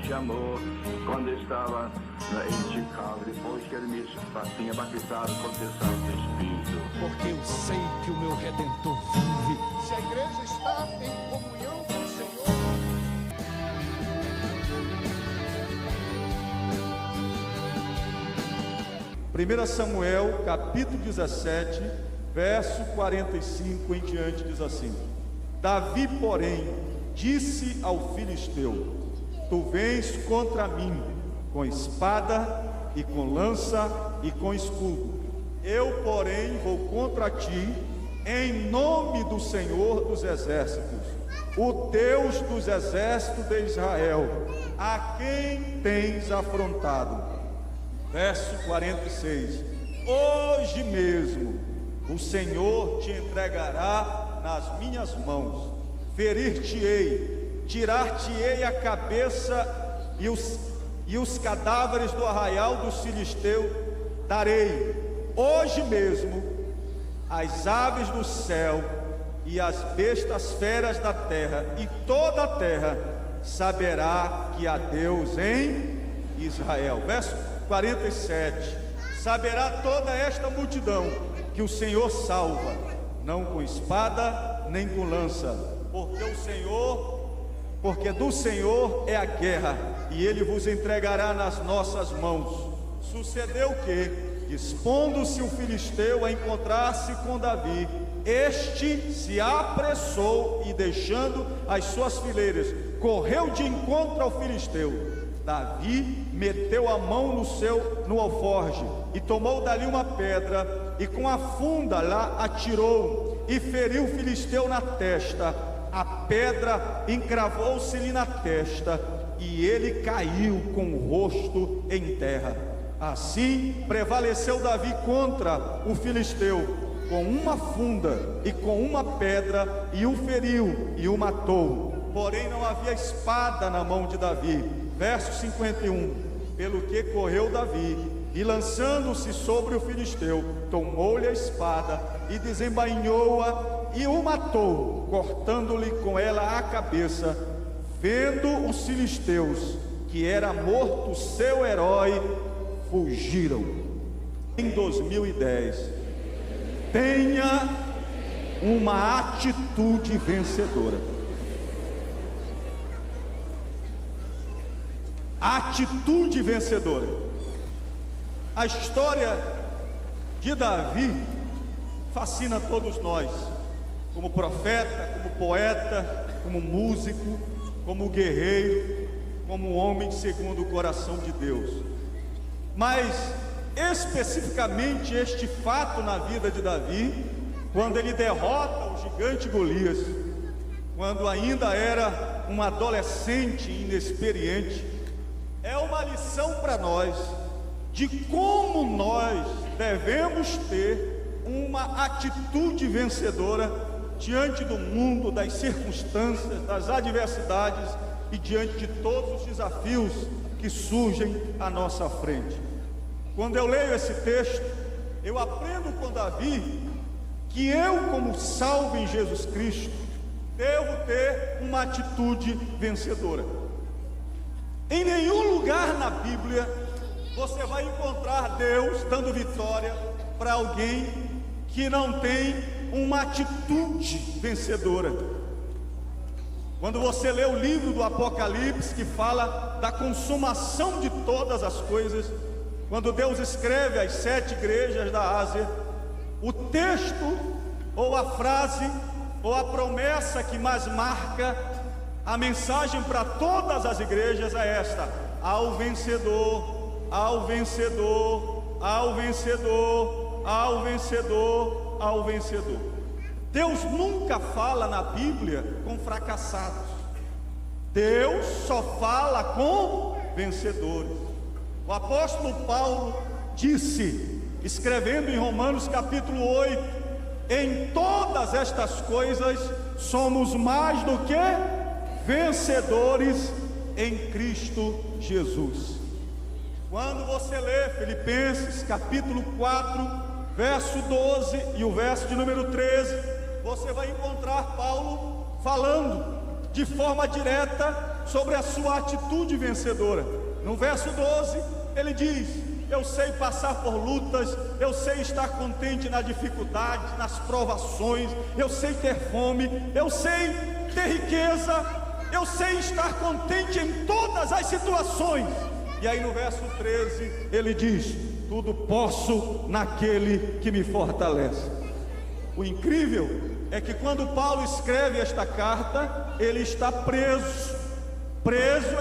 chamou quando estava em Chicago, depois que ele me tinha batizado com o Santo Espírito. Porque eu sei que o meu Redentor vive. Se a igreja está em comunhão com o Senhor, 1 Samuel, capítulo 17, verso 45 em diante, diz assim: Davi, porém, disse ao filisteu: Tu vens contra mim com espada e com lança e com escudo. Eu, porém, vou contra ti em nome do Senhor dos exércitos, o Deus dos exércitos de Israel, a quem tens afrontado. Verso 46: Hoje mesmo o Senhor te entregará nas minhas mãos, ferir-te-ei, tirar-te-ei a cabeça e os cadáveres do arraial dos filisteus darei. Hoje mesmo as aves do céu e as bestas feras da terra, e toda a terra saberá que há Deus em Israel. Verso 47: Saberá toda esta multidão que o Senhor salva, não com espada nem com lança, porque do Senhor é a guerra, e Ele vos entregará nas nossas mãos. Sucedeu que, dispondo-se o filisteu a encontrar-se com Davi, este se apressou e, deixando as suas fileiras, correu de encontro ao filisteu. Davi meteu a mão no alforje e tomou dali uma pedra, e com a funda lá atirou e feriu o filisteu na testa. A pedra encravou-se-lhe na testa e ele caiu com o rosto em terra. Assim prevaleceu Davi contra o filisteu com uma funda e com uma pedra, e o feriu e o matou. Porém não havia espada na mão de Davi. Verso 51: Pelo que correu Davi, e lançando-se sobre o filisteu, tomou-lhe a espada e desembainhou-a e o matou, cortando-lhe com ela a cabeça. Vendo os filisteus que era morto seu herói, fugiram. Em 2010, tenha uma atitude vencedora. Atitude vencedora. A história de Davi fascina todos nós, como profeta, como poeta, como músico, como guerreiro, como homem segundo o coração de Deus. Mas especificamente este fato na vida de Davi, quando ele derrota o gigante Golias, quando ainda era um adolescente inexperiente, é uma lição para nós de como nós devemos ter uma atitude vencedora diante do mundo, das circunstâncias, das adversidades e diante de todos os desafios que surgem à nossa frente. Quando eu leio esse texto, eu aprendo com Davi que eu, como salvo em Jesus Cristo, devo ter uma atitude vencedora. Em nenhum lugar na Bíblia você vai encontrar Deus dando vitória para alguém que não tem uma atitude vencedora. Quando você lê o livro do Apocalipse, que fala da consumação de todas as coisas, quando Deus escreve às 7 igrejas da Ásia, o texto ou a frase ou a promessa que mais marca a mensagem para todas as igrejas é esta: ao vencedor, ao vencedor, ao vencedor, ao vencedor, ao vencedor. Deus nunca fala na Bíblia com fracassados. Deus só fala com vencedores. O apóstolo Paulo disse, escrevendo em Romanos capítulo 8: em todas estas coisas somos mais do que vencedores em Cristo Jesus. Quando você lê Filipenses capítulo 4, verso 12 e o verso de número 13, você vai encontrar Paulo falando de forma direta sobre a sua atitude vencedora. No verso 12, ele diz: eu sei passar por lutas, eu sei estar contente na dificuldade, nas provações, eu sei ter fome, eu sei ter riqueza, eu sei estar contente em todas as situações. E aí no verso 13 ele diz: tudo posso naquele que me fortalece. O incrível é que quando Paulo escreve esta carta, ele está preso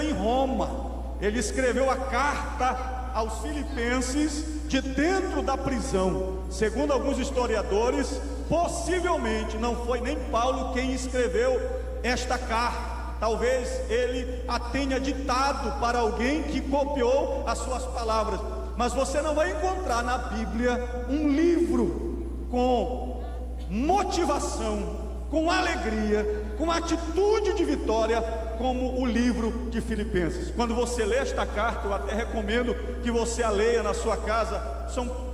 em Roma. Ele escreveu a carta aos Filipenses de dentro da prisão. Segundo alguns historiadores, possivelmente não foi nem Paulo quem escreveu esta carta. Talvez ele a tenha ditado para alguém que copiou as suas palavras. Mas você não vai encontrar na Bíblia um livro com motivação, com alegria, com atitude de vitória, como o livro de Filipenses. Quando você lê esta carta, eu até recomendo que você a leia na sua casa.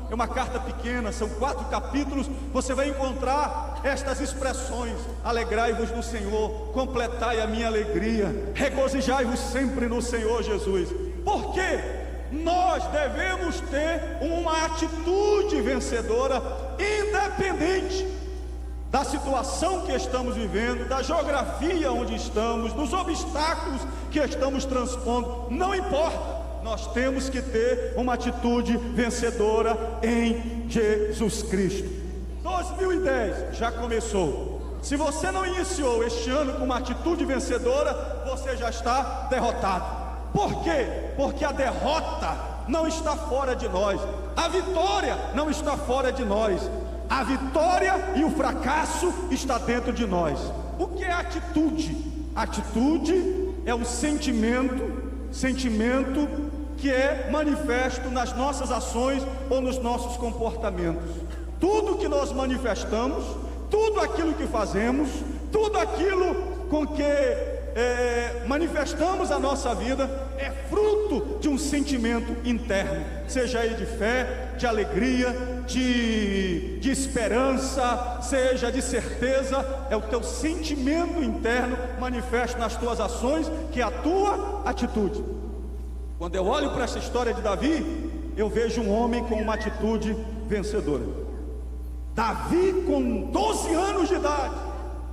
É uma carta pequena, são 4 capítulos. Você vai encontrar estas expressões: alegrai-vos no Senhor, completai a minha alegria, regozijai-vos sempre no Senhor Jesus. Por quê? Nós devemos ter uma atitude vencedora, independente da situação que estamos vivendo, da geografia onde estamos, dos obstáculos que estamos transpondo. Não importa, nós temos que ter uma atitude vencedora em Jesus Cristo. 2010 já começou. Se você não iniciou este ano com uma atitude vencedora, você já está derrotado. Por quê? Porque a derrota não está fora de nós, a vitória não está fora de nós. A vitória e o fracasso está dentro de nós. O que é atitude? Atitude é um sentimento que é manifesto nas nossas ações ou nos nossos comportamentos. Tudo que nós manifestamos, tudo aquilo que fazemos, tudo aquilo com que manifestamos a nossa vida é fruto de um sentimento interno, seja ele de fé, de alegria, de esperança, seja de certeza. É o teu sentimento interno manifesto nas tuas ações, que é a tua atitude. Quando eu olho para essa história de Davi, eu vejo um homem com uma atitude vencedora. Davi com 12 anos de idade,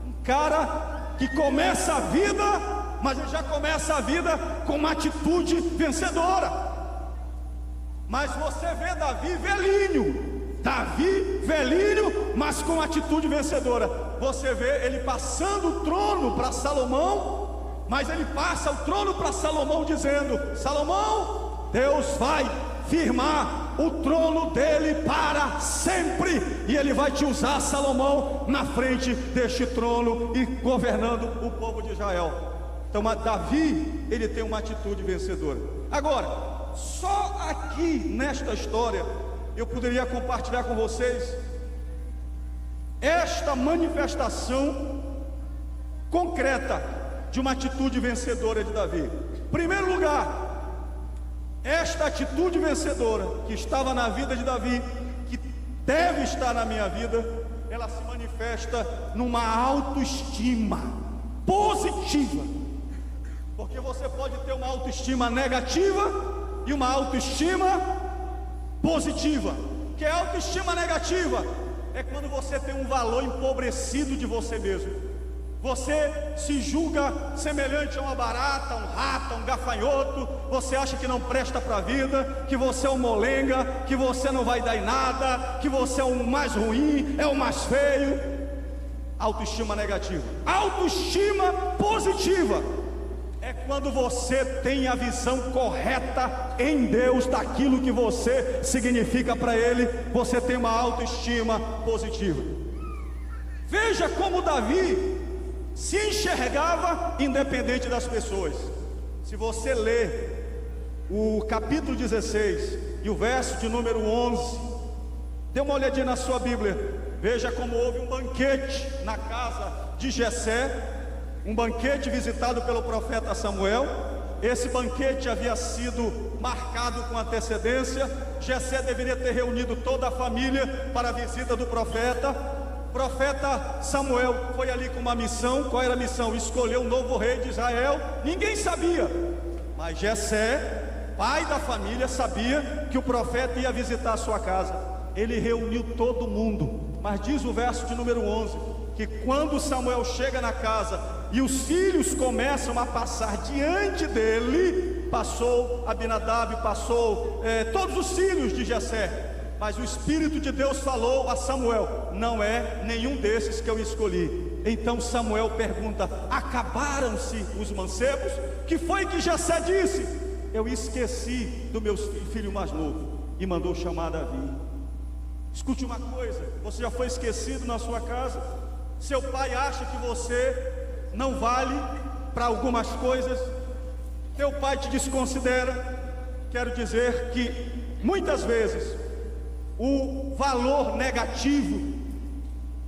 um cara que começa a vida, mas ele já começa a vida com uma atitude vencedora. Mas você vê Davi velhinho, mas com atitude vencedora. Você vê ele passando o trono para Salomão, mas ele passa o trono para Salomão dizendo: Salomão, Deus vai firmar o trono dele para sempre, e ele vai te usar, Salomão, na frente deste trono e governando o povo de Israel. Então Davi, ele tem uma atitude vencedora. Agora, só aqui nesta história eu poderia compartilhar com vocês esta manifestação concreta de uma atitude vencedora de Davi. Em primeiro lugar, esta atitude vencedora que estava na vida de Davi, que deve estar na minha vida, ela se manifesta numa autoestima positiva. Porque você pode ter uma autoestima negativa e uma autoestima positiva. Que é autoestima negativa? É quando você tem um valor empobrecido de você mesmo. Você se julga semelhante a uma barata, um rato, um gafanhoto. Você acha que não presta para a vida, que você é um molenga, que você não vai dar em nada, que você é o mais ruim, é o mais feio. Autoestima negativa. Autoestima positiva é quando você tem a visão correta em Deus daquilo que você significa para Ele. Você tem uma autoestima positiva. Veja como Davi se enxergava independente das pessoas. Se você ler o capítulo 16 e o verso de número 11, dê uma olhadinha na sua Bíblia. Veja como houve um banquete na casa de Jessé, um banquete visitado pelo profeta Samuel. Esse banquete havia sido marcado com antecedência. Jessé deveria ter reunido toda a família para a visita do profeta. O profeta Samuel foi ali com uma missão. Qual era a missão? Escolher um novo rei de Israel. Ninguém sabia, mas Jessé, pai da família, sabia que o profeta ia visitar a sua casa. Ele reuniu todo mundo, mas diz o verso de número 11, que quando Samuel chega na casa e os filhos começam a passar diante dele, passou Abinadab, passou todos os filhos de Jessé, mas o Espírito de Deus falou a Samuel: não é nenhum desses que eu escolhi. Então Samuel pergunta: acabaram-se os mancebos? Que foi que Jessé disse? Eu esqueci do meu filho mais novo, e mandou chamar Davi. Escute uma coisa: você já foi esquecido na sua casa? Seu pai acha que você não vale para algumas coisas, teu pai te desconsidera. Quero dizer que muitas vezes o valor negativo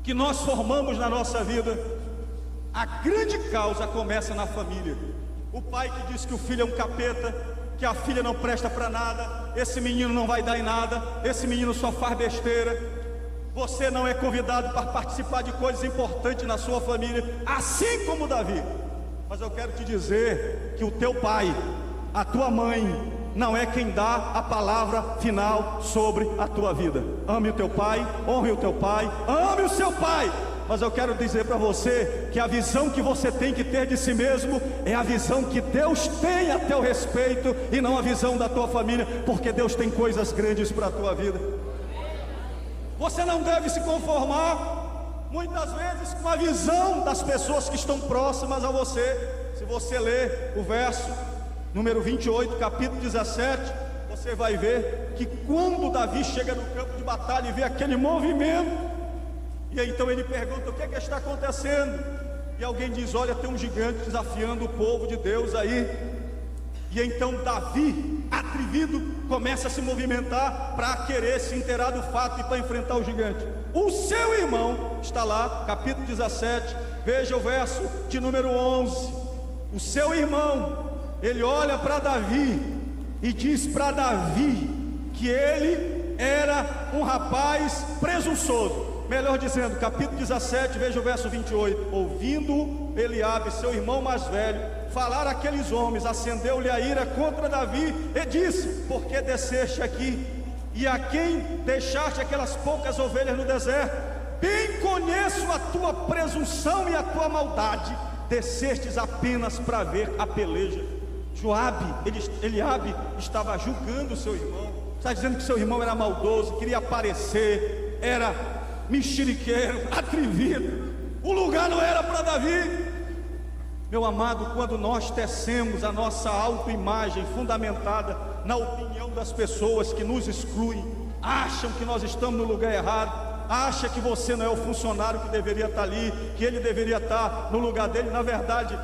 que nós formamos na nossa vida, a grande causa começa na família. O pai que diz que o filho é um capeta, que a filha não presta para nada, esse menino não vai dar em nada, esse menino só faz besteira. Você não é convidado para participar de coisas importantes na sua família, assim como Davi. Mas eu quero te dizer que o teu pai, a tua mãe, não é quem dá a palavra final sobre a tua vida. Ame o teu pai, honre o teu pai, ame o seu pai. Mas eu quero dizer para você que a visão que você tem que ter de si mesmo é a visão que Deus tem a teu respeito, e não a visão da tua família, porque Deus tem coisas grandes para a tua vida. Você não deve se conformar muitas vezes com a visão das pessoas que estão próximas a você. Se você ler o verso número 28, capítulo 17, você vai ver que quando Davi chega no campo de batalha e vê aquele movimento, e então ele pergunta: o que é que está acontecendo? E alguém diz: olha, tem um gigante desafiando o povo de Deus aí. E então Davi, atrevido, começa a se movimentar para querer se inteirar do fato e para enfrentar o gigante. O seu irmão está lá, capítulo 17, veja o verso de número 11. O seu irmão, ele olha para Davi e diz para Davi que ele era um rapaz presunçoso. Melhor dizendo, capítulo 17, veja o verso 28. Ouvindo Eliabe, seu irmão mais velho, falar aqueles homens, acendeu-lhe a ira contra Davi e disse: por que desceste aqui? E a quem deixaste aquelas poucas ovelhas no deserto? Bem conheço a tua presunção e a tua maldade. Descestes apenas para ver a peleja. Eliabe estava julgando o seu irmão, está dizendo que seu irmão era maldoso, queria aparecer, era mexeriqueiro, atrevido. O lugar não era para Davi. Meu amado, quando nós tecemos a nossa autoimagem fundamentada na opinião das pessoas que nos excluem, acham que nós estamos no lugar errado, acha que você não é o funcionário que deveria estar ali, que ele deveria estar no lugar dele. Na verdade,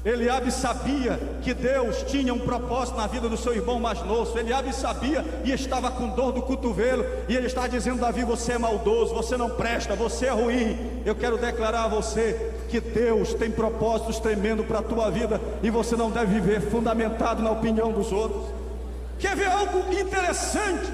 Eliabe sabia que Deus tinha um propósito na vida do seu irmão mais novo. Eliabe sabia e estava com dor do cotovelo, e ele está dizendo: Davi, você é maldoso, você não presta, você é ruim. Eu quero declarar a você que Deus tem propósitos tremendos para a tua vida, e você não deve viver fundamentado na opinião dos outros. Quer ver algo interessante?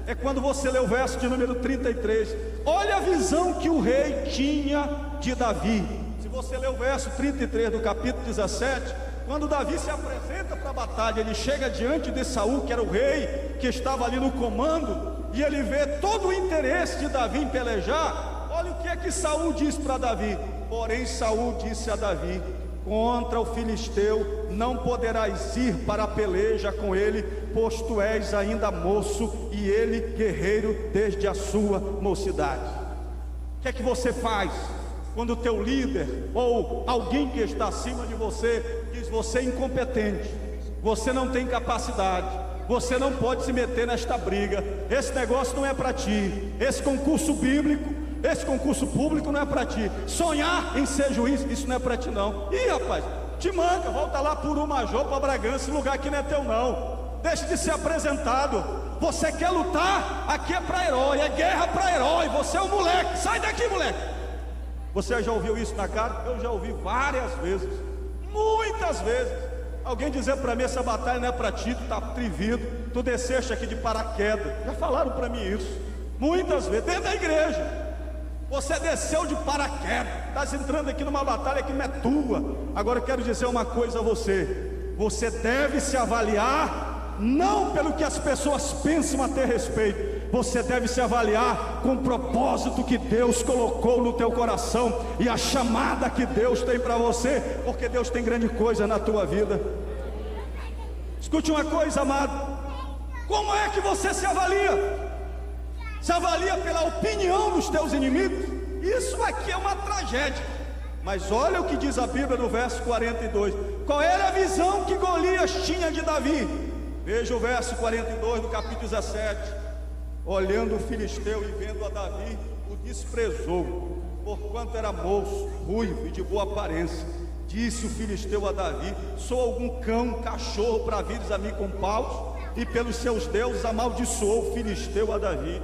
É quando você lê o verso de número 33. Olha a visão que o rei tinha de Davi. Se você ler o verso 33 do capítulo 17, quando Davi se apresenta para a batalha, ele chega diante de Saul, que era o rei, que estava ali no comando, e ele vê todo o interesse de Davi em pelejar. Olha o que é que Saul diz para Davi. Porém Saul disse a Davi: contra o filisteu não poderás ir para a peleja com ele, pois tu és ainda moço e ele guerreiro desde a sua mocidade. O que é que você faz quando o teu líder ou alguém que está acima de você diz: você é incompetente, você não tem capacidade, você não pode se meter nesta briga, esse negócio não é para ti, esse concurso bíblico, esse concurso público não é para ti, sonhar em ser juiz, isso não é para ti não. Ih, rapaz, te manca, volta lá por Major, para Bragança, esse lugar aqui não é teu não. Deixa de ser apresentado. Você quer lutar? Aqui é para herói, é guerra para herói. Você é um moleque, sai daqui, moleque. Você já ouviu isso na cara? Eu já ouvi várias vezes, muitas vezes. Alguém dizer para mim: essa batalha não é para ti, tu está atrevido, tu desceste aqui de paraquedas. Já falaram para mim isso muitas vezes, dentro da igreja. Você desceu de paraquedas, está entrando aqui numa batalha que não é tua. Agora eu quero dizer uma coisa a você: você deve se avaliar não pelo que as pessoas pensam a teu respeito, você deve se avaliar com o propósito que Deus colocou no teu coração e a chamada que Deus tem para você, porque Deus tem grande coisa na tua vida. Escute uma coisa, amado: como é que você se avalia? Se avalia pela opinião dos teus inimigos? Isso aqui é uma tragédia. Mas olha o que diz a Bíblia no verso 42. Qual era a visão que Golias tinha de Davi? Veja o verso 42 do capítulo 17. Olhando o filisteu e vendo a Davi, o desprezou, porquanto era moço, ruivo e de boa aparência. Disse o filisteu a Davi: sou algum cão, cachorro, para vires a mim com paus? E pelos seus deuses amaldiçoou o filisteu a Davi.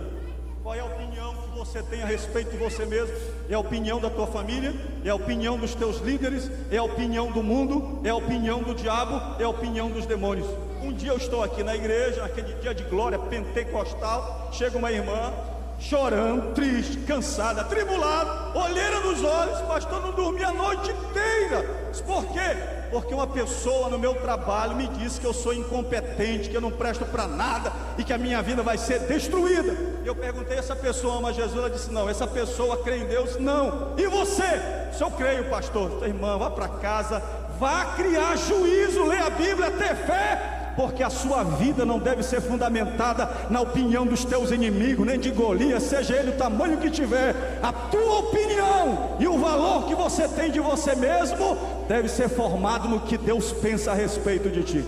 Qual é a opinião que você tem a respeito de você mesmo? É a opinião da tua família? É a opinião dos teus líderes? É a opinião do mundo? É a opinião do diabo? É a opinião dos demônios? Um dia eu estou aqui na igreja, naquele dia de glória pentecostal, chega uma irmã chorando, triste, cansada, atribulada, olheira nos olhos: pastor, não dormi a noite inteira. Por quê? Porque uma pessoa no meu trabalho me disse que eu sou incompetente, que eu não presto para nada e que a minha vida vai ser destruída. Eu perguntei: essa pessoa ama Jesus? Ela disse: não. Essa pessoa crê em Deus? Não. E você? Se eu creio, pastor. Irmã, vá para casa, vá criar juízo, lê a Bíblia, ter fé, porque a sua vida não deve ser fundamentada na opinião dos teus inimigos, nem de Golias, seja ele o tamanho que tiver. A tua opinião e o valor que você tem de você mesmo deve ser formado no que Deus pensa a respeito de ti.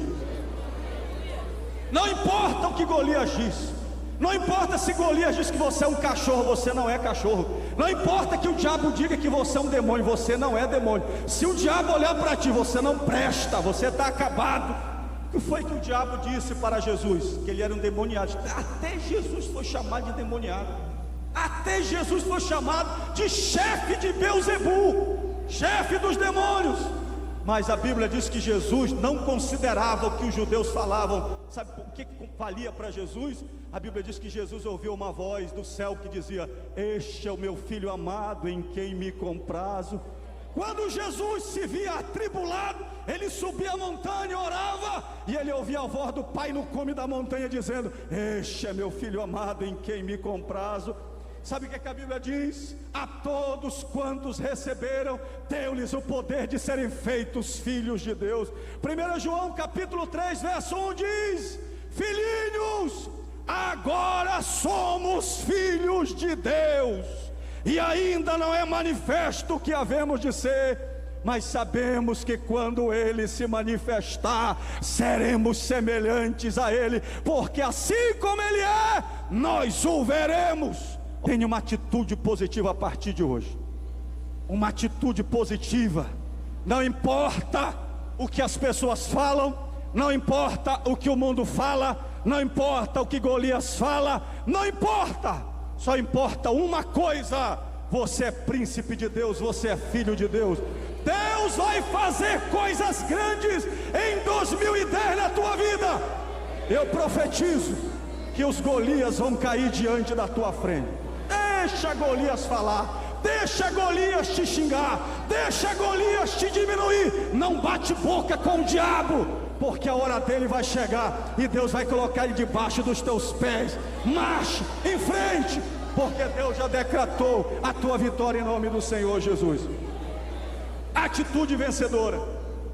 Não importa o que Golias diz, não importa se Golias diz que você é um cachorro, você não é cachorro. Não importa que o diabo diga que você é um demônio, você não é demônio. Se o diabo olhar para ti, você não presta, você está acabado. O que foi que o diabo disse para Jesus? Que ele era um demoniado. Até Jesus foi chamado de demoniado. Até Jesus foi chamado de chefe de Beelzebu, chefe dos demônios. Mas a Bíblia diz que Jesus não considerava o que os judeus falavam. Sabe o que valia para Jesus? A Bíblia diz que Jesus ouviu uma voz do céu que dizia: este é o meu filho amado, em quem me comprazo. Quando Jesus se via atribulado, ele subia a montanha, orava, e ele ouvia a voz do Pai no cume da montanha dizendo: este é meu filho amado, em quem me comprazo. Sabe o que a Bíblia diz? A todos quantos receberam, deu-lhes o poder de serem feitos filhos de Deus. 1 João capítulo 3 verso 1 diz: filhinhos, agora somos filhos de Deus, e ainda não é manifesto o que havemos de ser, mas sabemos que quando Ele se manifestar, seremos semelhantes a Ele, porque assim como Ele é, nós o veremos. Tenha uma atitude positiva a partir de hoje, uma atitude positiva. Não importa o que as pessoas falam, não importa o que o mundo fala, não importa o que Golias fala, não importa, só importa uma coisa: você é príncipe de Deus, você é filho de Deus. Deus vai fazer coisas grandes em 2010 na tua vida. Eu profetizo que os Golias vão cair diante da tua frente. Deixa Golias falar, deixa Golias te xingar, deixa Golias te diminuir. Não bate boca com o diabo, porque a hora dele vai chegar e Deus vai colocar ele debaixo dos teus pés. Marche em frente, porque Deus já decretou a tua vitória em nome do Senhor Jesus. Atitude vencedora.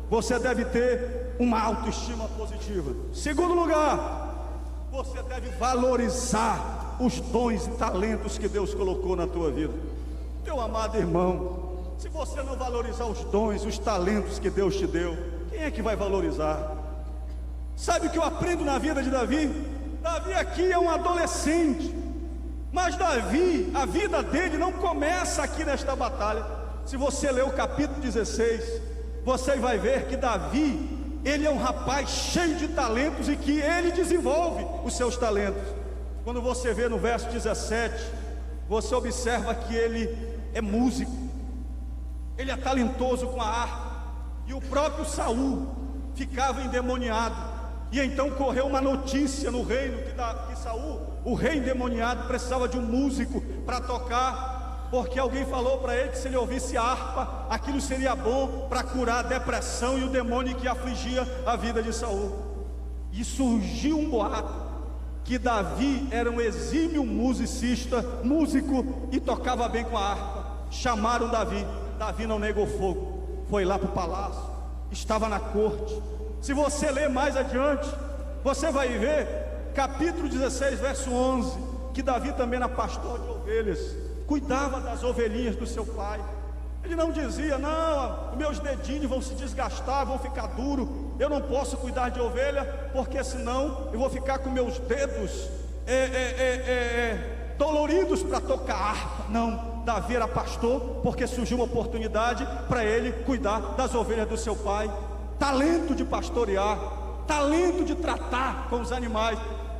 Você deve ter uma autoestima positiva. Segundo lugar, você deve valorizar os dons e talentos que Deus colocou na tua vida. Meu amado irmão, se você não valorizar os dons, os talentos que Deus te deu, quem é que vai valorizar? Sabe o que eu aprendo na vida de Davi? Davi aqui é um adolescente, mas Davi, a vida dele não começa aqui nesta batalha. Se você ler o capítulo 16, você vai ver que Davi, ele é um rapaz cheio de talentos e que ele desenvolve os seus talentos. Quando você vê no verso 17, você observa que ele é músico, ele é talentoso com a harpa, e o próprio Saul ficava endemoniado, e então correu uma notícia no reino que Saul, o rei endemoniado, precisava de um músico para tocar porque alguém falou para ele que se ele ouvisse harpa, aquilo seria bom para curar a depressão e o demônio que afligia a vida de Saul. E surgiu um boato que Davi era um exímio musicista, músico, e tocava bem com a harpa. Chamaram Davi. Davi não negou fogo, foi lá para o palácio, estava na corte. Se você ler mais adiante, você vai ver, capítulo 16, verso 11, que Davi também era pastor de ovelhas, cuidava das ovelhinhas do seu pai. Ele não dizia: não, meus dedinhos vão se desgastar, vão ficar duros, eu não posso cuidar de ovelha, porque senão eu vou ficar com meus dedos doloridos para tocar harpa. Não, Davi era pastor, porque surgiu uma oportunidade para ele cuidar das ovelhas do seu pai. Talento de pastorear, talento de tratar com os animais.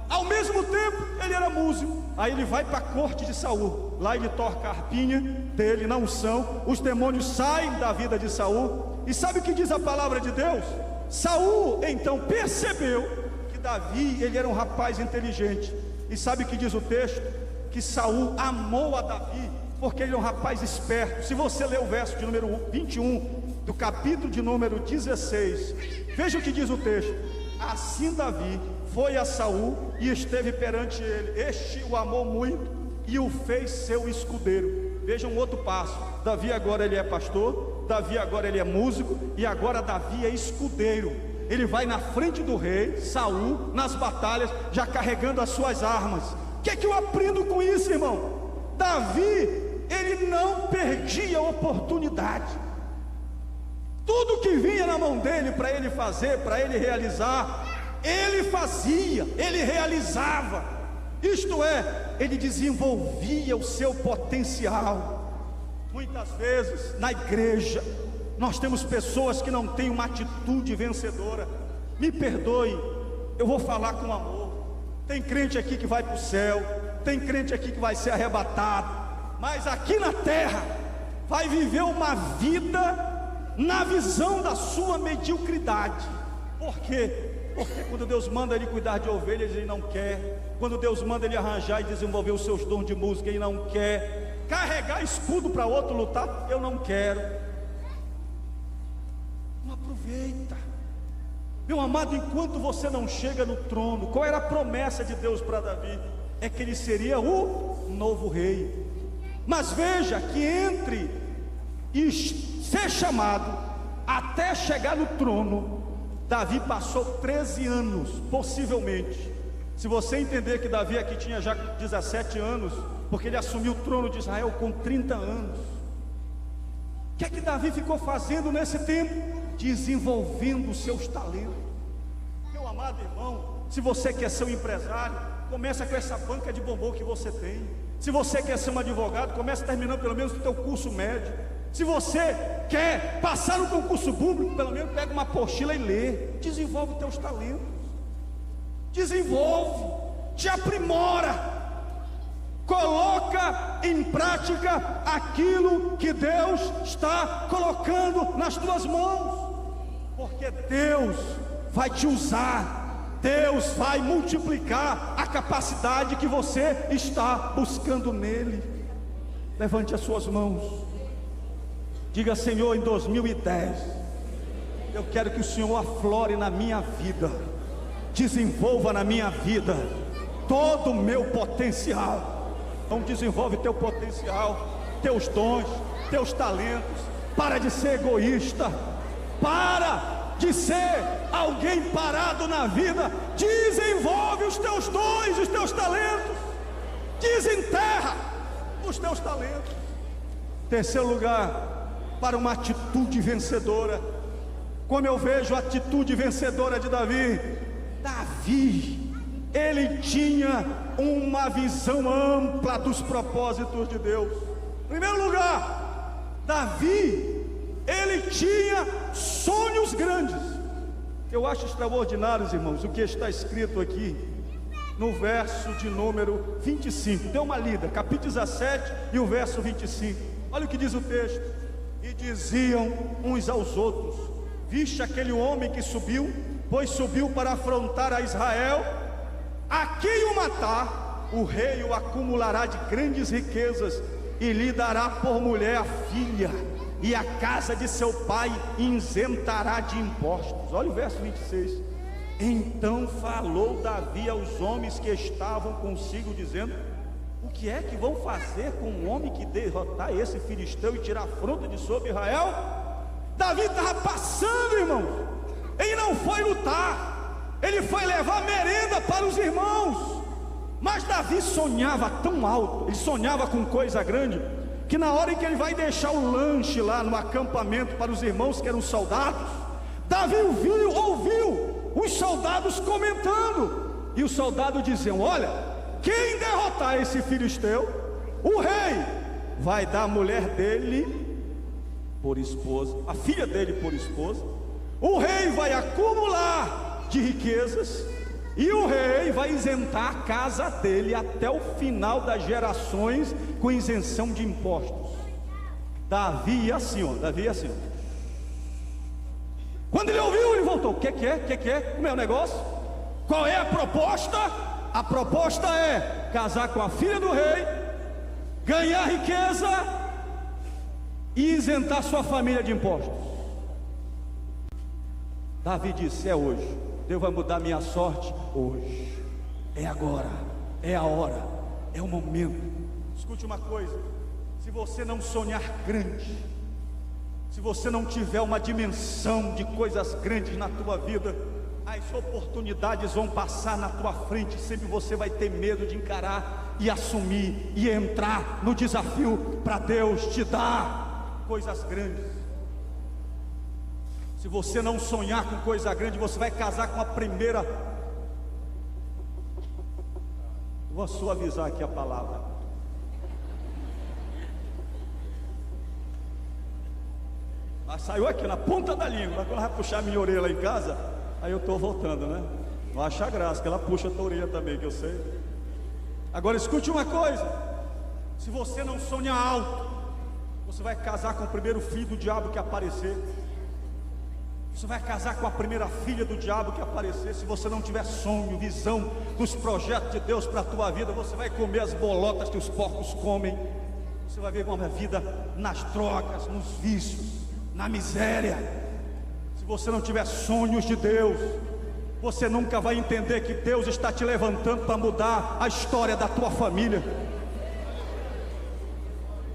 Ao mesmo tempo, ele era músico. Aí ele vai para a corte de Saul. Lá ele toca a harpinha dele na unção. Os demônios saem da vida de Saul. E sabe o que diz a palavra de Deus? Saul então percebeu que Davi, ele era um rapaz inteligente. E sabe o que diz o texto? Que Saul amou a Davi, porque ele é um rapaz esperto. Se você ler o verso de número 21 do capítulo de número 16, veja o que diz o texto. Assim Davi foi a Saul e esteve perante ele. Este o amou muito e o fez seu escudeiro. Veja um outro passo. Davi agora ele é pastor, Davi agora ele é músico, e agora Davi é escudeiro. Ele vai na frente do rei Saul nas batalhas, já carregando as suas armas. O que é que eu aprendo com isso, irmão? Davi, ele não perdia a oportunidade. Tudo que vinha na mão dele para ele fazer, para ele realizar, ele fazia, ele realizava. Isto é, ele desenvolvia o seu potencial. Muitas vezes na igreja nós temos pessoas que não têm uma atitude vencedora. Me perdoe, eu vou falar com amor. Tem crente aqui que vai para o céu, tem crente aqui que vai ser arrebatado, mas aqui na terra vai viver uma vida na visão da sua mediocridade. Por quê? Porque quando Deus manda ele cuidar de ovelhas, ele não quer. Quando Deus manda ele arranjar e desenvolver os seus dons de música, ele não quer. Carregar escudo para outro lutar, eu não quero. Não aproveita. Meu amado, enquanto você não chega no trono, qual era a promessa de Deus para Davi? É que ele seria o novo rei. Mas veja que entre e ser chamado até chegar no trono, Davi passou 13 anos, possivelmente. Se você entender que Davi aqui tinha já 17 anos, porque ele assumiu o trono de Israel com 30 anos. O que é que Davi ficou fazendo nesse tempo? Desenvolvendo os seus talentos. Meu amado irmão, se você quer ser um empresário, começa com essa banca de bombom que você tem. Se você quer ser um advogado, começa terminando pelo menos o teu curso médio. Se você quer passar no concurso público, pelo menos pega uma apostila e lê. Desenvolve os teus talentos. Desenvolve, te aprimora. Coloca em prática aquilo que Deus está colocando nas tuas mãos. Porque Deus vai te usar. Deus vai multiplicar a capacidade que você está buscando nele. Levante as suas mãos. Diga: Senhor, em 2010 eu quero que o Senhor aflore na minha vida, desenvolva na minha vida todo o meu potencial. Então desenvolve teu potencial, teus dons, teus talentos. Para de ser egoísta, para de ser alguém parado na vida. Desenvolve os teus dons, os teus talentos. Desenterra os teus talentos. Terceiro lugar, para uma atitude vencedora. Como eu vejo a atitude vencedora de Davi. Davi, ele tinha uma visão ampla dos propósitos de Deus. Em primeiro lugar, Davi, ele tinha sonhos grandes. Eu acho extraordinários, irmãos, o que está escrito aqui no verso de número 25. Dê uma lida, capítulo 17 e o verso 25. Olha o que diz o texto. E diziam uns aos outros: viste aquele homem que subiu, pois subiu para afrontar a Israel. A quem o matar, o rei o acumulará de grandes riquezas, e lhe dará por mulher a filha, e a casa de seu pai isentará de impostos. Olha o verso 26. Então falou Davi aos homens que estavam consigo, dizendo: o que é que vão fazer com um homem que derrotar esse filisteu e tirar a afronta de sobre Israel? Davi estava passando, irmãos. Ele não foi lutar, ele foi levar merenda para os irmãos. Mas Davi sonhava tão alto, ele sonhava com coisa grande, que na hora em que ele vai deixar o lanche lá no acampamento para os irmãos que eram soldados, Davi ouviu os soldados comentando, e os soldados diziam: olha, quem derrotar esse filisteu, o rei vai dar a mulher dele por esposa, a filha dele por esposa, o rei vai acumular de riquezas, e o rei vai isentar a casa dele até o final das gerações com isenção de impostos. Davi ia assim, ó. Quando ele ouviu, ele voltou: o que é? O meu negócio? Qual é a proposta? A proposta é casar com a filha do rei, ganhar riqueza e isentar sua família de impostos. Davi disse: é hoje, Deus vai mudar minha sorte hoje, é agora, é a hora, é o momento. Escute uma coisa: se você não sonhar grande, se você não tiver uma dimensão de coisas grandes na tua vida, as oportunidades vão passar na tua frente, sempre você vai ter medo de encarar e assumir e entrar no desafio para Deus te dar coisas grandes. Se você não sonhar com coisa grande, você vai casar com a primeira. Vou suavizar aqui a palavra. Mas saiu aqui na ponta da língua. Quando ela vai puxar minha orelha lá em casa, aí eu estou voltando, né? Não acha graça, que ela puxa a tua orelha também, que eu sei. Agora escute uma coisa: se você não sonhar alto, você vai casar com o primeiro filho do diabo que aparecer. Você vai casar com a primeira filha do diabo que aparecer. Se você não tiver sonho, visão dos projetos de Deus para a tua vida, você vai comer as bolotas que os porcos comem. Você vai ver uma vida nas drogas, nos vícios, na miséria. Se você não tiver sonhos de Deus, você nunca vai entender que Deus está te levantando para mudar a história da tua família.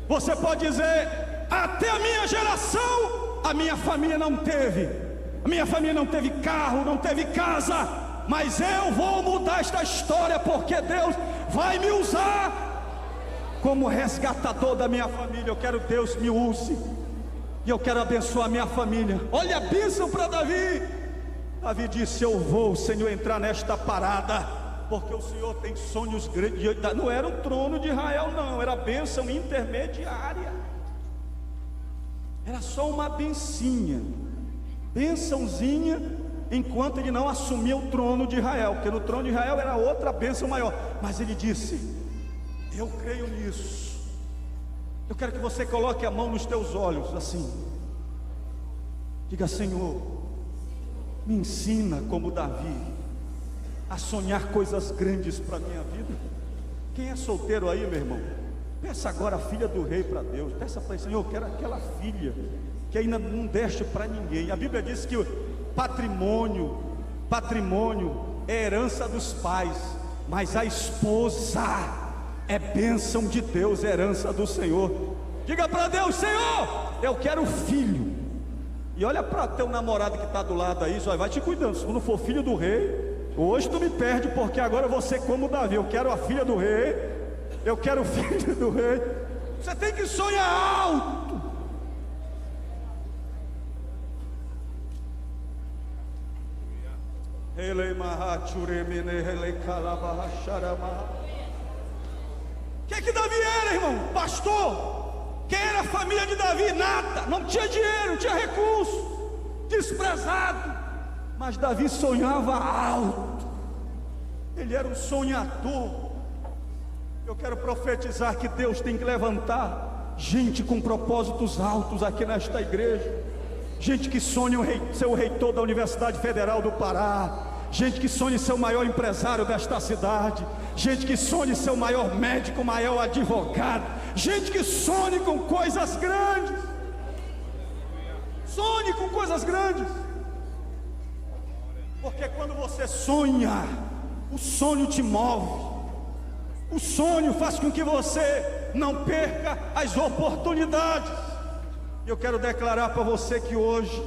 Você pode dizer: até a minha geração, a minha família não teve. A minha família não teve carro, não teve casa, mas eu vou mudar esta história, porque Deus vai me usar como resgatador da minha família. Eu quero que Deus me use, e eu quero abençoar a minha família. Olha a bênção para Davi. Davi disse: eu vou, Senhor, entrar nesta parada, porque o Senhor tem sonhos grandes. Não era o trono de Israel, não, era a bênção intermediária. Era só uma bênçãozinha, enquanto ele não assumia o trono de Israel, porque no trono de Israel era outra bênção maior. Mas ele disse: eu creio nisso. Eu quero que você coloque a mão nos teus olhos assim, diga: Senhor, me ensina como Davi a sonhar coisas grandes para a minha vida. Quem é solteiro aí, meu irmão, peça agora a filha do rei para Deus. Peça para ele: Senhor, eu quero aquela filha que ainda não deste para ninguém. A Bíblia diz que o patrimônio é herança dos pais, mas a esposa é bênção de Deus, é herança do Senhor. Diga para Deus: Senhor, eu quero filho. E olha para teu namorado que está do lado aí, só vai te cuidando. Se não for filho do rei, hoje tu me perde, porque agora eu vou ser como Davi. Eu quero a filha do rei, eu quero o filho do rei. Você tem que sonhar alto. O que Davi era, irmão? Pastor. Quem era a família de Davi? Nada, não tinha dinheiro, não tinha recurso, desprezado. Mas Davi sonhava alto, ele era um sonhador. Eu quero profetizar que Deus tem que levantar gente com propósitos altos aqui nesta igreja. Gente que sonha ser o reitor da Universidade Federal do Pará, gente que sonhe ser o maior empresário desta cidade, gente que sonhe ser o maior médico, o maior advogado, gente que sonhe com coisas grandes. Sonhe com coisas grandes, porque quando você sonha, o sonho te move. O sonho faz com que você não perca as oportunidades. Eu quero declarar para você que hoje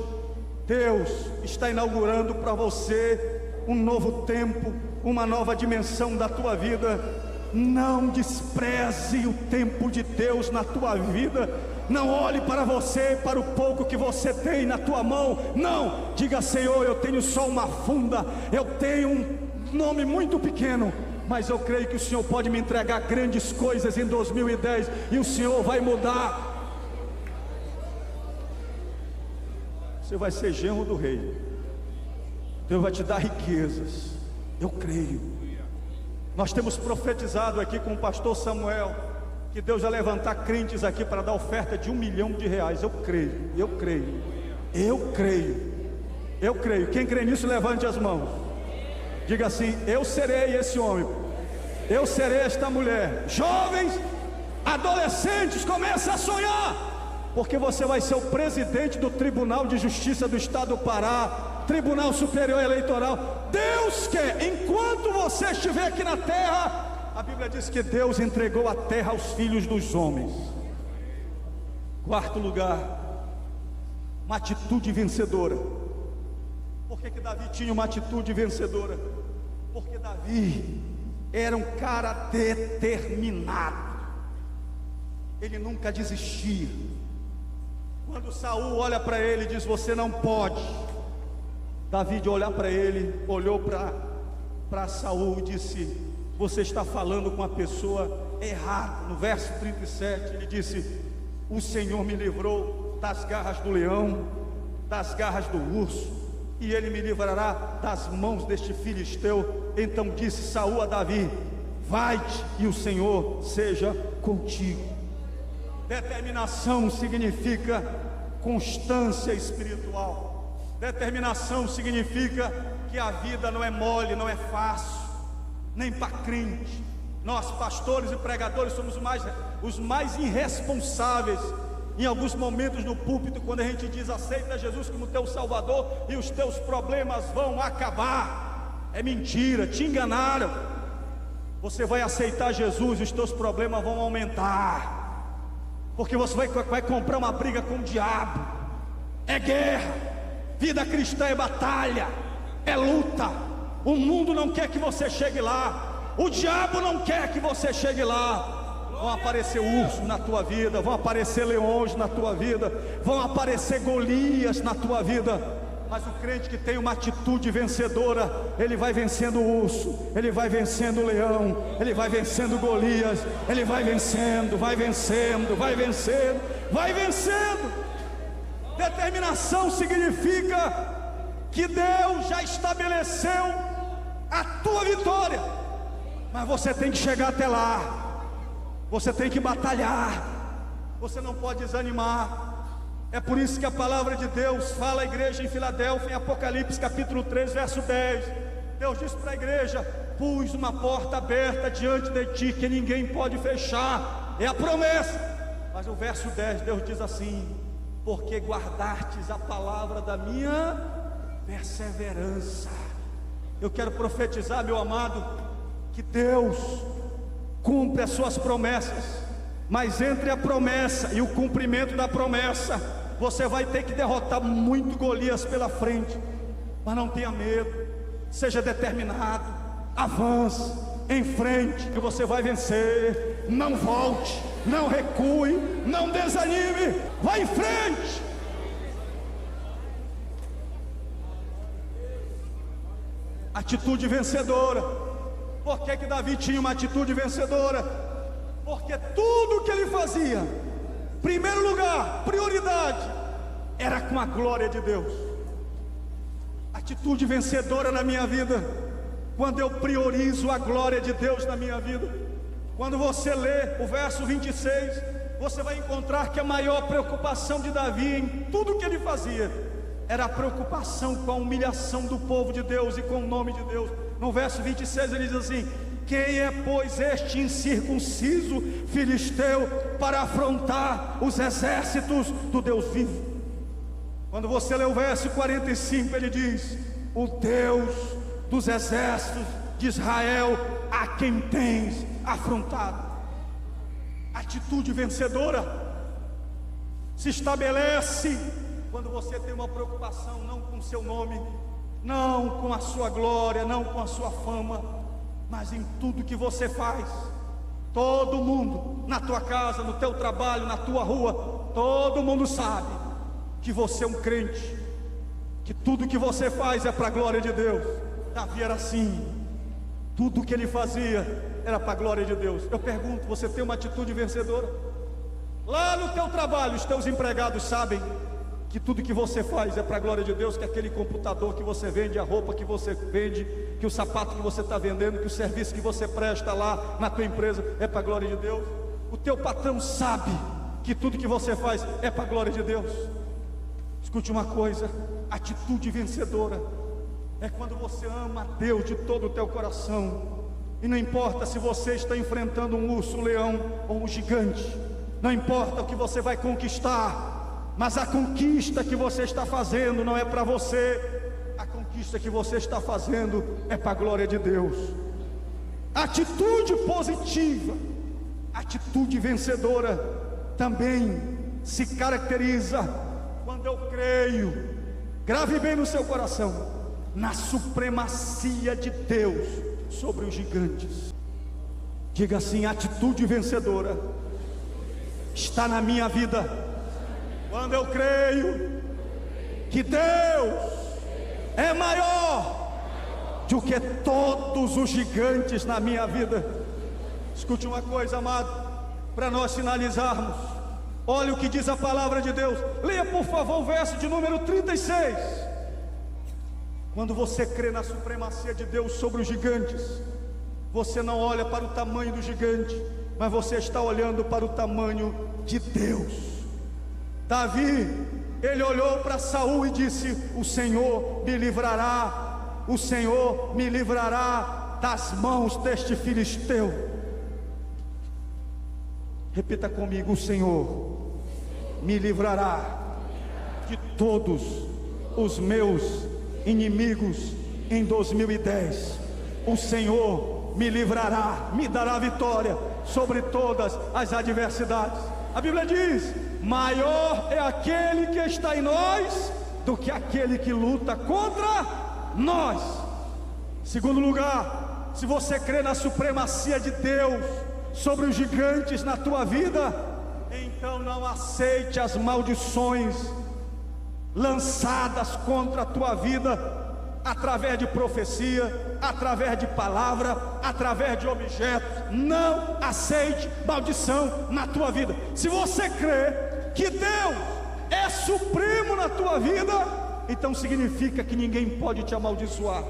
Deus está inaugurando para você um novo tempo, uma nova dimensão da tua vida. Não despreze o tempo de Deus na tua vida. Não olhe para você, para o pouco que você tem na tua mão. Não, diga: Senhor, eu tenho só uma funda, eu tenho um nome muito pequeno, mas eu creio que o Senhor pode me entregar grandes coisas em 2010, e o Senhor vai mudar. Você vai ser genro do rei. Deus vai te dar riquezas. Eu creio. Nós temos profetizado aqui com o pastor Samuel que Deus vai levantar crentes aqui para dar oferta de R$1 milhão. Eu creio, eu creio, eu creio, eu creio. Quem crê nisso, levante as mãos. Diga assim: eu serei esse homem, eu serei esta mulher. Jovens, adolescentes, comece a sonhar, porque você vai ser o presidente do Tribunal de Justiça do Estado do Pará, Tribunal Superior Eleitoral. Deus quer, enquanto você estiver aqui na terra, a Bíblia diz que Deus entregou a terra aos filhos dos homens. Quarto lugar, uma atitude vencedora. Por que Davi tinha uma atitude vencedora? Porque Davi era um cara determinado. Ele nunca desistia. Quando Saul olha para ele e diz: você não pode, Davi, de olhar para ele, olhou para Saul e disse: você está falando com a pessoa errada. No verso 37 ele disse: o Senhor me livrou das garras do leão, das garras do urso, e ele me livrará das mãos deste filisteu. Então disse Saul a Davi: vai-te e o Senhor seja contigo. Determinação significa constância espiritual. Determinação significa que a vida não é mole, não é fácil, nem para crente. Nós, pastores e pregadores, somos os mais irresponsáveis em alguns momentos no púlpito, quando a gente diz: aceita Jesus como teu Salvador e os teus problemas vão acabar. É mentira, te enganaram. Você vai aceitar Jesus e os teus problemas vão aumentar, porque você vai comprar uma briga com o diabo. É guerra. Vida cristã é batalha, é luta. O mundo não quer que você chegue lá, o diabo não quer que você chegue lá. Vão aparecer ursos na tua vida, vão aparecer leões na tua vida, vão aparecer Golias na tua vida. Mas o crente que tem uma atitude vencedora, ele vai vencendo o urso, ele vai vencendo o leão, ele vai vencendo Golias, ele vai vencendo, vai vencendo, vai vencendo, vai vencendo. Determinação significa que Deus já estabeleceu a tua vitória, mas você tem que chegar até lá, você tem que batalhar, você não pode desanimar. É por isso que a palavra de Deus fala à igreja em Filadélfia, em Apocalipse capítulo 3, verso 10. Deus diz para a igreja: pus uma porta aberta diante de ti, que ninguém pode fechar. É a promessa. Mas o verso 10, Deus diz assim: porque guardastes a palavra da minha perseverança. Eu quero profetizar, meu amado, que Deus cumpre as suas promessas, mas entre a promessa e o cumprimento da promessa, você vai ter que derrotar muito Golias pela frente. Mas não tenha medo, seja determinado, avance em frente, que você vai vencer. Não volte, não recue, não desanime, vai em frente. Atitude vencedora. Por que Davi tinha uma atitude vencedora? Porque tudo que ele fazia, primeiro lugar, prioridade, era com a glória de Deus. Atitude vencedora na minha vida, quando eu priorizo a glória de Deus na minha vida. Quando você lê o verso 26, você vai encontrar que a maior preocupação de Davi em tudo que ele fazia era a preocupação com a humilhação do povo de Deus e com o nome de Deus. No verso 26 ele diz assim: quem é, pois, este incircunciso filisteu para afrontar os exércitos do Deus vivo? Quando você lê o verso 45, ele diz: o Deus dos exércitos de Israel, a quem tens afrontado. Atitude vencedora se estabelece quando você tem uma preocupação não com o seu nome, não com a sua glória, não com a sua fama, mas em tudo que você faz. Todo mundo, na tua casa, no teu trabalho, na tua rua, todo mundo sabe que você é um crente, que tudo que você faz é para a glória de Deus. Davi era assim, tudo que ele fazia era para a glória de Deus. Eu pergunto, você tem uma atitude vencedora? Lá no teu trabalho, os teus empregados sabem que tudo que você faz é para a glória de Deus, que aquele computador que você vende, a roupa que você vende, que o sapato que você está vendendo, que o serviço que você presta lá na tua empresa é para a glória de Deus. O teu patrão sabe que tudo que você faz é para a glória de Deus. Escute uma coisa, atitude vencedora é quando você ama a Deus de todo o teu coração, e não importa se você está enfrentando um urso, um leão ou um gigante, não importa o que você vai conquistar, mas a conquista que você está fazendo não é para você, a conquista que você está fazendo é para a glória de Deus. Atitude positiva, atitude vencedora também se caracteriza quando eu creio, grave bem no seu coração, na supremacia de Deus sobre os gigantes. Diga assim: atitude vencedora está na minha vida quando eu creio que Deus é maior do que todos os gigantes na minha vida. Escute uma coisa, amado, para nós finalizarmos. Olha o que diz a palavra de Deus. Leia por favor o verso de número 36. Quando você crê na supremacia de Deus sobre os gigantes, você não olha para o tamanho do gigante, mas você está olhando para o tamanho de Deus. Davi, ele olhou para Saul e disse: o Senhor me livrará, o Senhor me livrará das mãos deste filisteu. Repita comigo: o Senhor me livrará de todos os meus inimigos em 2010. O Senhor me livrará, me dará vitória sobre todas as adversidades. A Bíblia diz: maior é aquele que está em nós do que aquele que luta contra nós. Segundo lugar, se você crê na supremacia de Deus sobre os gigantes na tua vida, então não aceite as maldições lançadas contra a tua vida, através de profecia, através de palavra, através de objetos. Não aceite maldição na tua vida. Se você crê que Deus é supremo na tua vida, então significa que ninguém pode te amaldiçoar.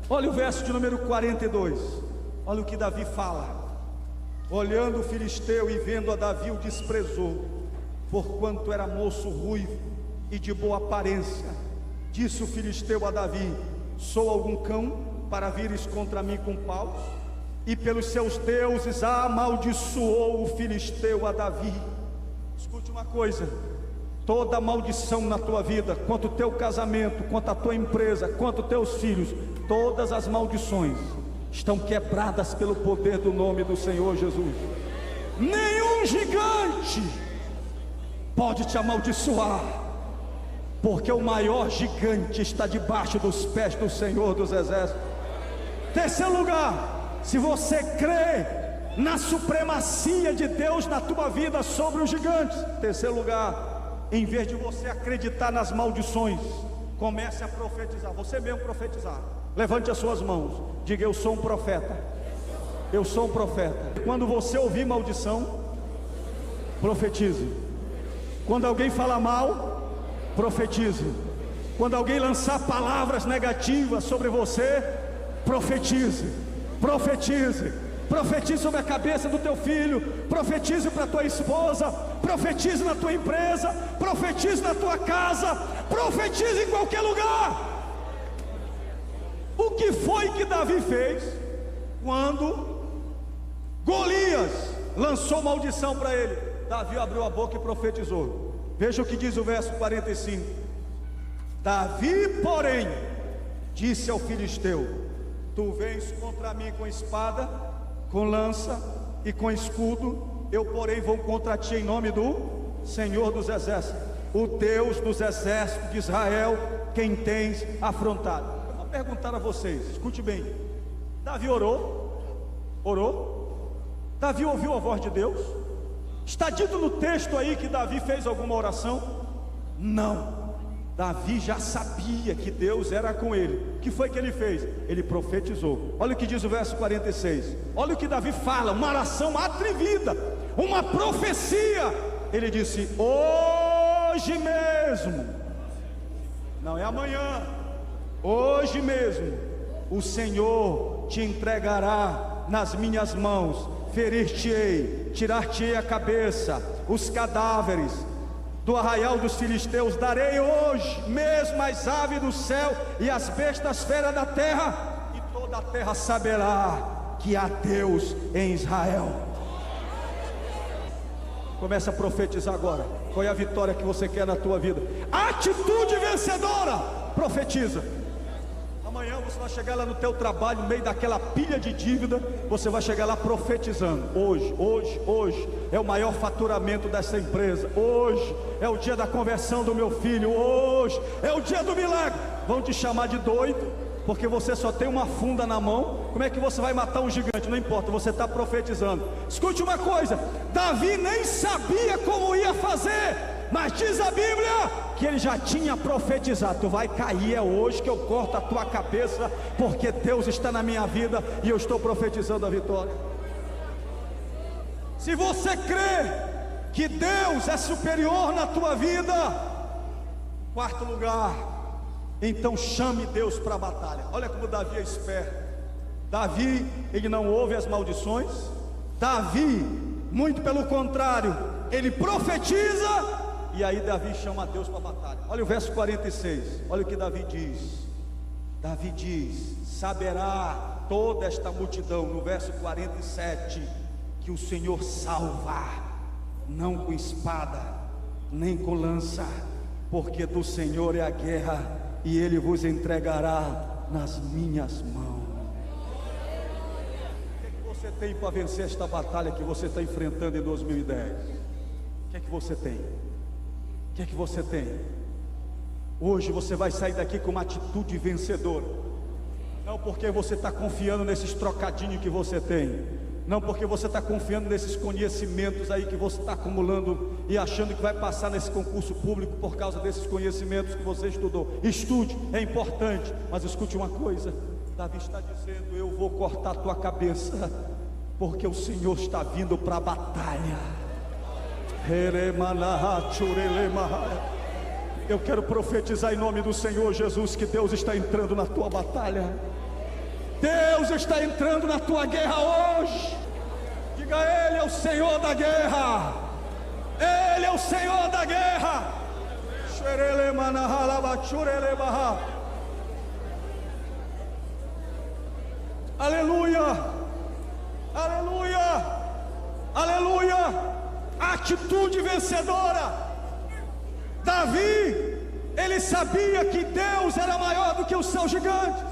Olha o verso de número 42. Olha o que Davi fala: olhando o filisteu e vendo a Davi, o desprezou, porquanto era moço ruivo e de boa aparência. Disse o filisteu a Davi: sou algum cão para vires contra mim com paus? E pelos seus deuses amaldiçoou o filisteu a Davi. Escute uma coisa: toda maldição na tua vida, quanto o teu casamento, quanto a tua empresa, quanto teus filhos, todas as maldições estão quebradas pelo poder do nome do Senhor Jesus. Nenhum gigante pode te amaldiçoar, porque o maior gigante está debaixo dos pés do Senhor dos Exércitos. Terceiro lugar, se você crê na supremacia de Deus na tua vida sobre os gigantes. Terceiro lugar, em vez de você acreditar nas maldições, comece a profetizar. Você mesmo profetizar. Levante as suas mãos, diga: eu sou um profeta. Eu sou um profeta. Quando você ouvir maldição, profetize. Quando alguém falar mal, profetize. Quando alguém lançar palavras negativas sobre você, profetize. Profetize. Profetize sobre a cabeça do teu filho, profetize para tua esposa, profetize na tua empresa, profetize na tua casa, profetize em qualquer lugar. O que foi que Davi fez quando Golias lançou maldição para ele? Davi abriu a boca e profetizou. Veja o que diz o verso 45. Davi, porém, disse ao filisteu: tu vens contra mim com espada, com lança e com escudo, eu porém vou contra ti em nome do Senhor dos exércitos, o Deus dos exércitos de Israel, quem tens afrontado. Eu vou perguntar a vocês, escute bem. Davi orou? Davi ouviu a voz de Deus? Está dito no texto aí que Davi fez alguma oração? Não. Davi já sabia que Deus era com ele. O que foi que ele fez? Ele profetizou. Olha o que diz o verso 46. Olha o que Davi fala, uma oração atrevida, uma profecia. Ele disse: hoje mesmo, não é amanhã, hoje mesmo, o Senhor te entregará nas minhas mãos, ferir-te-ei, tirar-te-ei a cabeça, os cadáveres do arraial dos filisteus darei hoje mesmo as aves do céu e as bestas feras da terra, e toda a terra saberá que há Deus em Israel. Começa a profetizar agora. Qual é a vitória que você quer na tua vida? Atitude vencedora. Profetiza. Amanhã você vai chegar lá no teu trabalho, no meio daquela pilha de dívida, você vai chegar lá profetizando: hoje é o maior faturamento dessa empresa, hoje é o dia da conversão do meu filho, hoje é o dia do milagre. Vão te chamar de doido, porque você só tem uma funda na mão. Como é que você vai matar um gigante? Não importa, você está profetizando. Escute uma coisa, Davi nem sabia como ia fazer, mas diz a Bíblia que ele já tinha profetizado: tu vai cair, é hoje que eu corto a tua cabeça, porque Deus está na minha vida e eu estou profetizando a vitória. Se você crê que Deus é superior na tua vida, quarto lugar, então chame Deus para a batalha. Olha como Davi é esperto. Davi, ele não ouve as maldições. Davi, muito pelo contrário, ele profetiza. E aí Davi chama Deus para a batalha. Olha o verso 46. Olha o que Davi diz. Davi diz: saberá toda esta multidão, no verso 47, que o Senhor salva, não com espada, nem com lança, porque do Senhor é a guerra, e Ele vos entregará nas minhas mãos. O que é que você tem para vencer esta batalha que você está enfrentando em 2010? O que é que você tem? O que é que você tem? Hoje você vai sair daqui com uma atitude vencedora. Não porque você está confiando nesses trocadinhos que você tem, não porque você está confiando nesses conhecimentos aí que você está acumulando e achando que vai passar nesse concurso público por causa desses conhecimentos que você estudou. Estude, é importante, mas escute uma coisa. Davi está dizendo: eu vou cortar a tua cabeça, porque o Senhor está vindo para a batalha. Eu quero profetizar em nome do Senhor Jesus que Deus está entrando na tua batalha. Deus está entrando na tua guerra hoje. Diga: Ele é o Senhor da guerra. Ele é o Senhor da guerra. Aleluia, aleluia, aleluia. Atitude vencedora. Davi, ele sabia que Deus era maior do que os seus gigantes.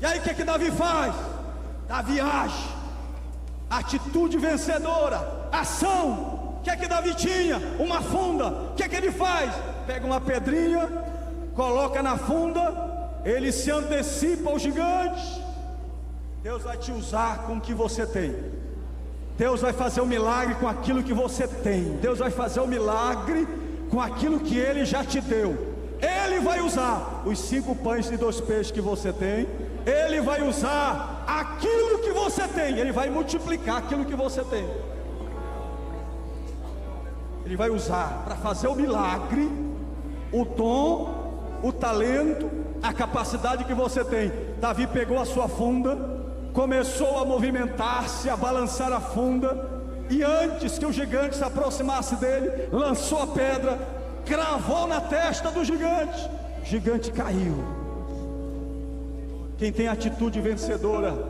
E aí o que Davi faz? Davi age. Atitude vencedora, ação. O que Davi tinha? Uma funda. O que ele faz? Pega uma pedrinha, coloca na funda, ele se antecipa ao gigante. Deus vai te usar com o que você tem. Deus vai fazer um milagre com aquilo que você tem. Deus vai fazer um milagre com aquilo que Ele já te deu. Ele vai usar os 5 pães e 2 peixes que você tem. Ele vai usar aquilo que você tem. Ele vai multiplicar aquilo que você tem. Ele vai usar para fazer o milagre o dom, o talento, a capacidade que você tem. Davi pegou a sua funda, começou a movimentar-se, a balançar a funda, e antes que o gigante se aproximasse dele, lançou a pedra, cravou na testa do gigante. O gigante caiu. Quem tem atitude vencedora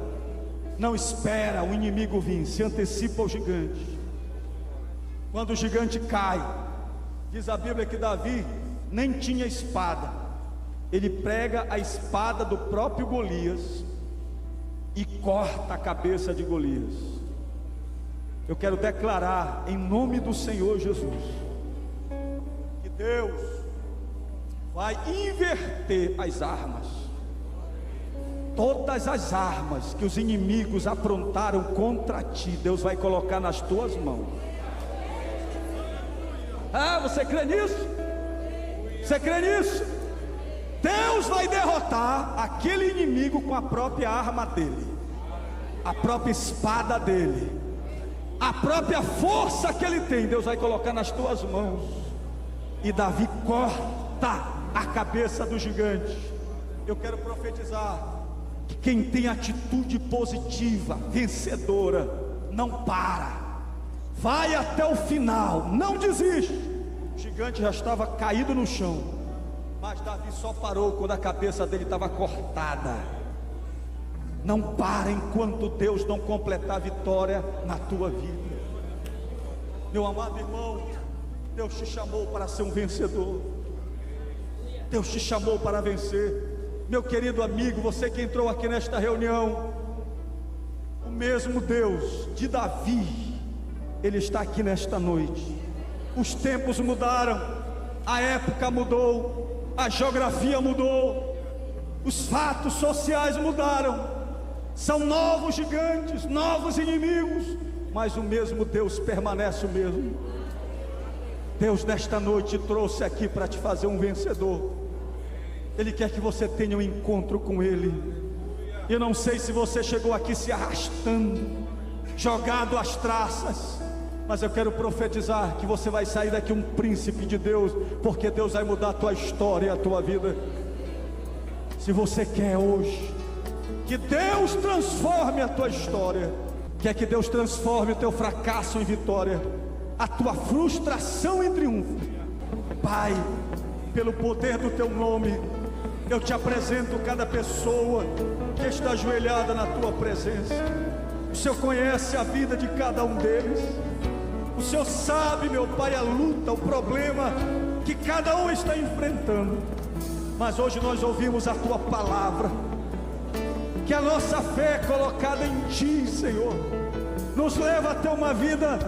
não espera o inimigo vir, se antecipa ao gigante. Quando o gigante cai, diz a Bíblia que Davi nem tinha espada. Ele prega a espada do próprio Golias e corta a cabeça de Golias. Eu quero declarar em nome do Senhor Jesus que Deus vai inverter as armas. Todas as armas que os inimigos aprontaram contra ti, Deus vai colocar nas tuas mãos. Ah, você crê nisso? Você crê nisso? Deus vai derrotar aquele inimigo com a própria arma dele, a própria espada dele, a própria força que ele tem. Deus vai colocar nas tuas mãos. E Davi corta a cabeça do gigante. Eu quero profetizar que quem tem atitude positiva, vencedora, não para, vai até o final, não desiste. O gigante já estava caído no chão, mas Davi só parou quando a cabeça dele estava cortada. Não para enquanto Deus não completar a vitória na tua vida. Meu amado irmão, Deus te chamou para ser um vencedor. Deus te chamou para vencer. Meu querido amigo, você que entrou aqui nesta reunião, o mesmo Deus de Davi, Ele está aqui nesta noite. Os tempos mudaram, a época mudou, a geografia mudou, os fatos sociais mudaram, são novos gigantes, novos inimigos, mas o mesmo Deus permanece o mesmo. Deus nesta noite te trouxe aqui para te fazer um vencedor. Ele quer que você tenha um encontro com Ele. Eu não sei se você chegou aqui se arrastando, jogado às traças, mas eu quero profetizar que você vai sair daqui um príncipe de Deus, porque Deus vai mudar a tua história e a tua vida. Se você quer hoje que Deus transforme a tua história, quer que Deus transforme o teu fracasso em vitória, a tua frustração em triunfo, Pai, pelo poder do teu nome, eu te apresento cada pessoa que está ajoelhada na tua presença. O Senhor conhece a vida de cada um deles. O Senhor sabe, meu Pai, a luta, o problema que cada um está enfrentando. Mas hoje nós ouvimos a tua palavra, que a nossa fé colocada em ti, Senhor, nos leva a ter uma vida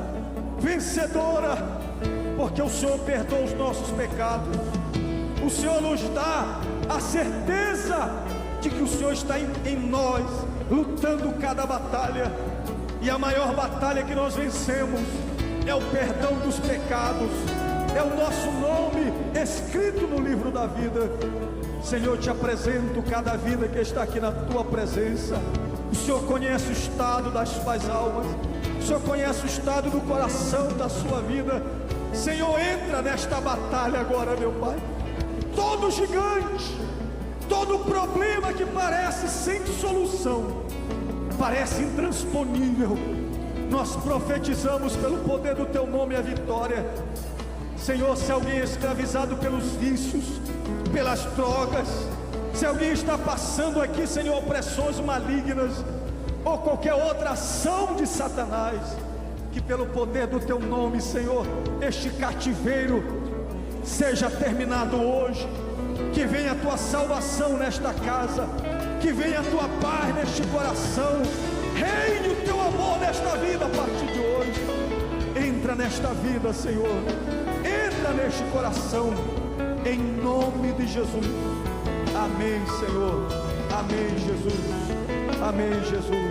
vencedora, porque o Senhor perdoa os nossos pecados. O Senhor nos dá a certeza de que o Senhor está em nós, lutando cada batalha, e a maior batalha que nós vencemos é o perdão dos pecados, é o nosso nome escrito no livro da vida. Senhor, te apresento cada vida que está aqui na tua presença. O Senhor conhece o estado das suas almas, o Senhor conhece o estado do coração da sua vida. Senhor, entra nesta batalha agora, meu Pai. Todo gigante, todo problema que parece sem solução, parece intransponível, nós profetizamos pelo poder do teu nome a vitória. Senhor, se alguém é escravizado pelos vícios, pelas drogas, se alguém está passando aqui, Senhor, opressões malignas, ou qualquer outra ação de Satanás, que pelo poder do teu nome, Senhor, este cativeiro seja terminado hoje. Que venha a tua salvação nesta casa, que venha a tua paz neste coração, reine o teu amor nesta vida a partir de hoje. Entra nesta vida, Senhor, entra neste coração, em nome de Jesus. Amém, Senhor. Amém, Jesus. Amém, Jesus.